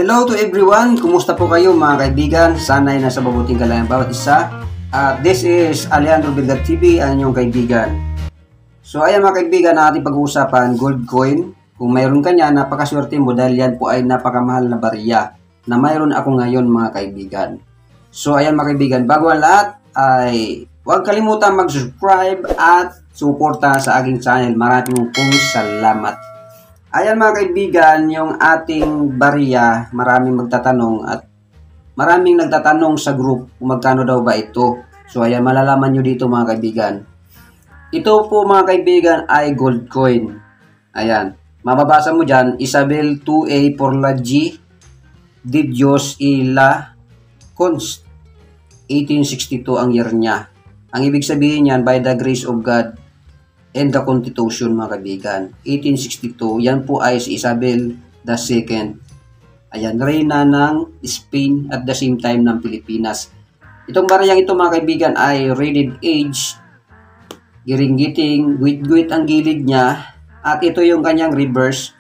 Hello to everyone! Kumusta po kayo mga kaibigan? Sana'y nasa mabuting kalagayan bawat isa. This is Alejandro Bilgat TV, ang inyong kaibigan. So ayan mga kaibigan, na ating pag-uusapan, gold coin. Kung mayroon ka niya, napakaswerte mo dahil yan po ay napakamahal na barya na mayroon ako ngayon mga kaibigan. So ayan mga kaibigan, bago ang lahat ay huwag kalimutan mag-subscribe at suporta sa aking channel. Maraming pong salamat. Ayan mga kaibigan, yung ating barya, maraming magtatanong at maraming nagtatanong sa group kung magkano daw ba ito. So ayan, malalaman nyo dito mga kaibigan. Ito po mga kaibigan ay gold coin. Ayan, mababasa mo dyan, Isabel 2A Porla G de Dios y la Const. 1862 ang year niya. Ang ibig sabihin niyan, by the grace of God and the Constitution mga kaibigan. 1862, yan po ay si Isabel II. Ayan, reyna ng Spain at the same time ng Pilipinas. Itong baryang ito mga kaibigan ay rated age, giring-giting, guit-guit ang gilid niya, at ito yung kanyang reverse.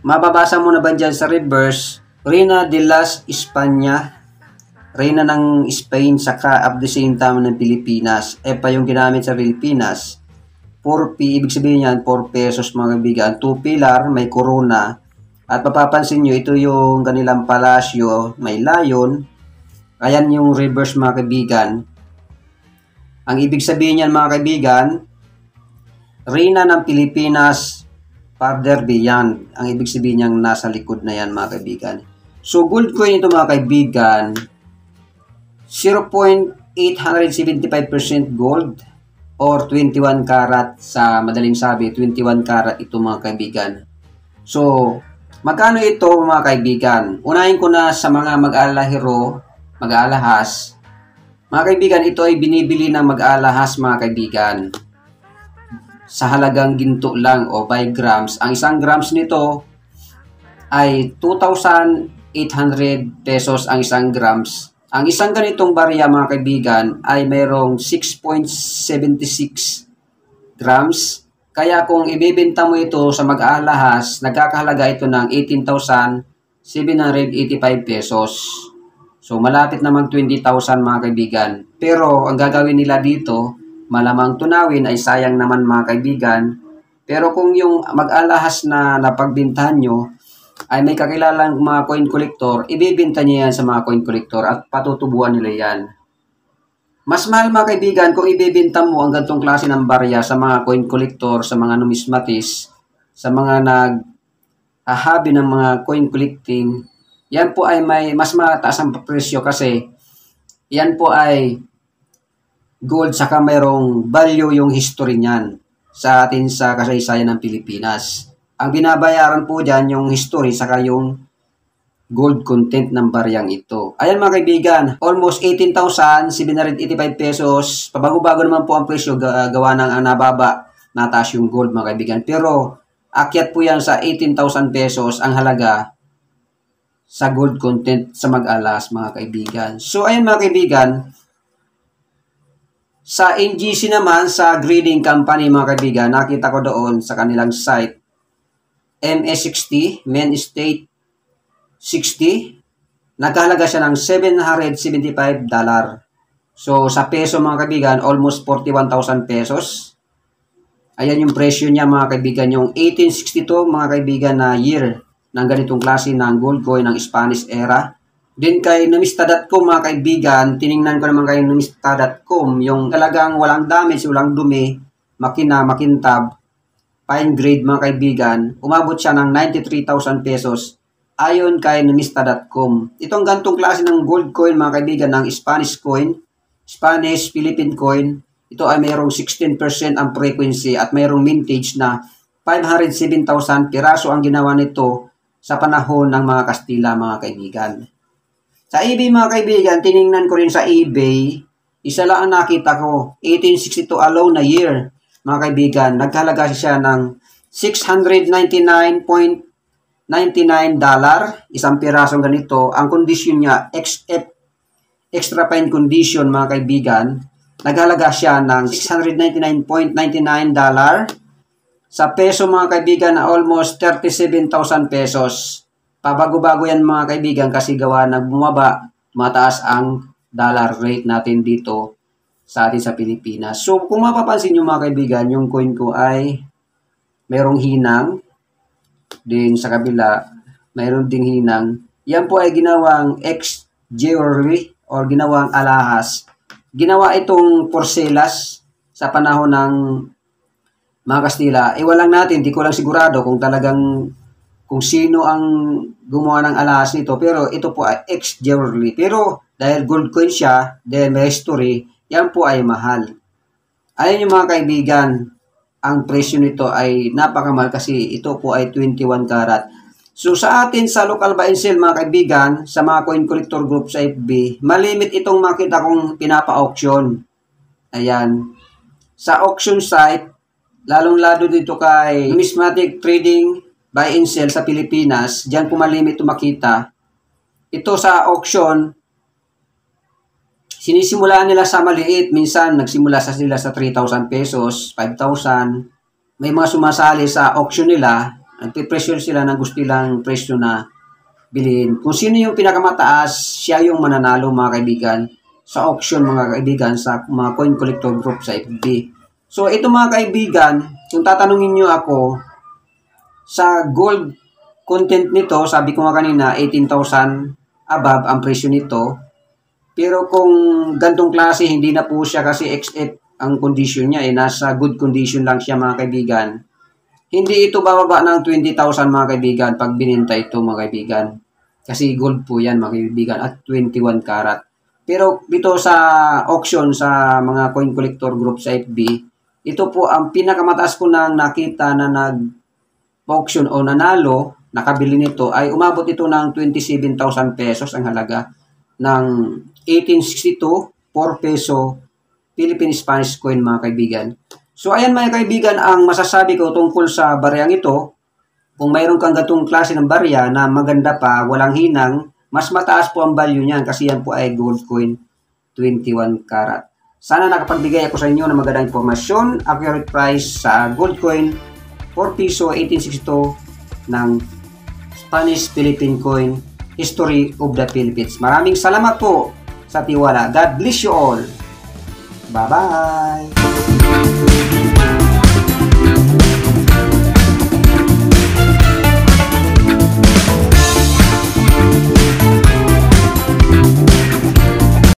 Mababasa mo na ba dyan sa reverse, Reina de las España, reyna ng Spain, saka at the same time ng Pilipinas. Pa yung ginamit sa Pilipinas. 4P, ibig sabihin yan, 4 pesos mga kaibigan. 2 pilar, may corona. At mapapansin nyo, ito yung kanilang palasyo, may lion. Ayan yung reverse mga kaibigan. Ang ibig sabihin yan mga kaibigan, Reyna ng Pilipinas, farther beyond. Ang ibig sabihin niyang nasa likod na yan mga kaibigan. So gold coin ito mga kaibigan, 0.875% gold, or 21 karat, sa madaling sabi, 21 karat ito mga kaibigan. So, magkano ito mga kaibigan? Unahin ko na sa mga mag-alahero, mag-alahas. Mga kaibigan, ito ay binibili ng mag-alahas mga kaibigan. Sa halagang ginto lang o by grams. Ang isang grams nito ay 2,800 pesos ang isang grams. Ang isang ganitong barya mga kaibigan ay mayroong 6.76 grams. Kaya kung ibibenta mo ito sa mag-alahas, nagkakahalaga ito ng 18,785 pesos. So malapit na mag 20,000 mga kaibigan. Pero ang gagawin nila dito, malamang tunawin ay sayang naman mga kaibigan. Pero kung yung mag-alahas na napagbintahan nyo, ay may kakilalang mga coin collector, ibibenta niya yan sa mga coin collector at patutubuan nila yan. Mas mahal mga kaibigan kung ibibenta mo ang ganitong klase ng barya sa mga coin collector, sa mga numismatis, sa mga nag-habi ng mga coin collecting. Yan po ay may mas mataas ang presyo kasi yan po ay gold, saka mayroong value yung history niyan sa atin sa kasaysayan ng Pilipinas. Ang binabayaran po dyan yung history saka yung gold content ng baryang ito. Ayan mga kaibigan, almost 18,785 pesos. Pabago-bago naman po ang presyo, gawa ng nababa, nataas yung gold mga kaibigan. Pero akyat po yan sa 18,000 pesos ang halaga sa gold content sa mag-alas mga kaibigan. So ayan mga kaibigan, sa NGC naman, sa grading company mga kaibigan, nakita ko doon sa kanilang site, MS60, Main Estate 60, nagkahalaga siya ng $775. So, sa peso mga kaibigan, almost 41,000 pesos. Ayan yung presyo niya mga kaibigan, yung 1862 mga kaibigan na year ng ganitong klase ng gold coin ng Spanish era. Din kay numista.com mga kaibigan, tiningnan ko naman kay numista.com, yung talagang walang damage, walang dumi, makina, makintab, fine grade mga kaibigan, umabot siya ng 93,000 pesos ayon kay numista.com. Itong gantong klase ng gold coin mga kaibigan ng Spanish coin, Spanish Philippine coin, ito ay mayroong 16% ang frequency at mayroong mintage na 507,000 piraso ang ginawa nito sa panahon ng mga Kastila mga kaibigan. Sa eBay mga kaibigan, tiningnan ko rin sa eBay, isa lang ang nakita ko, 1862 alone na year. Mga kaibigan, nagkahalaga siya ng $699.99, isang pirasong ganito. Ang condition niya, XF, extra fine condition mga kaibigan, nagkahalaga siya ng $699.99. Sa peso mga kaibigan na almost 37,000 pesos. pabago-bago yan mga kaibigan kasi gawa na bumaba, mataas ang dollar rate natin dito sa atin sa Pilipinas. So kung mapapansin nyo mga kaibigan, yung coin ko ay merong hinang, din sa kabila mayroon ding hinang. Yan po ay ginawang ex-jewelry or ginawang alahas. Ginawa itong porcelas sa panahon ng mga Kastila. Iwan lang natin, di ko lang sigurado kung talagang kung sino ang gumawa ng alahas nito. Pero ito po ay ex-jewelry. Pero dahil gold coin siya, dahil may history, yan po ay mahal. Ayun yung mga kaibigan, ang presyo nito ay napakamahal kasi ito po ay 21 karat. So sa atin sa local buy and sell mga kaibigan, sa mga coin collector group sa FB, malimit itong makita kong pinapa-auction. Ayan. Sa auction site, lalong-lalo dito kay Numismatic Trading Buy and Sell sa Pilipinas, diyan po malimit ito makita. Ito sa auction, sinisimulaan nila sa maliit. Minsan, nagsimula sila sa 3,000 pesos, 5,000. May mga sumasali sa auction nila. Nagpipresyo sila ng gusto nilang presyo na bilhin. Kung sino yung pinakamataas, siya yung mananalo mga kaibigan sa auction mga kaibigan sa mga coin collector group sa FB. So ito mga kaibigan, kung tatanungin nyo ako, sa gold content nito, sabi ko nga kanina, 18,000 above ang presyo nito. Pero kung gantong klase, hindi na po siya kasi XF ang condition niya. Nasa good condition lang siya mga kaibigan. Hindi ito bababa ng 20,000 mga kaibigan pag bininta ito mga kaibigan. Kasi gold po yan mga kaibigan at 21 karat. Pero dito sa auction sa mga coin collector group sa FB, ito po ang pinakamataas ko nang nakita na nag-auction o nanalo, nakabili nito ay umabot ito ng 27,000 pesos ang halaga ng 1862 4 peso Philippine Spanish coin mga kaibigan. So ayan mga kaibigan ang masasabi ko tungkol sa baryang ito. Kung mayroon kang gatong klase ng barya na maganda pa, walang hinang, mas mataas po ang value niyan kasi yan po ay gold coin 21 karat. Sana nakapagbigay ako sa inyo ng magandang impormasyon, accurate price sa gold coin 4 peso 1862 ng Spanish Philippine coin History of the Philippines. Maraming salamat po sa tiwala. God bless you all. Bye-bye.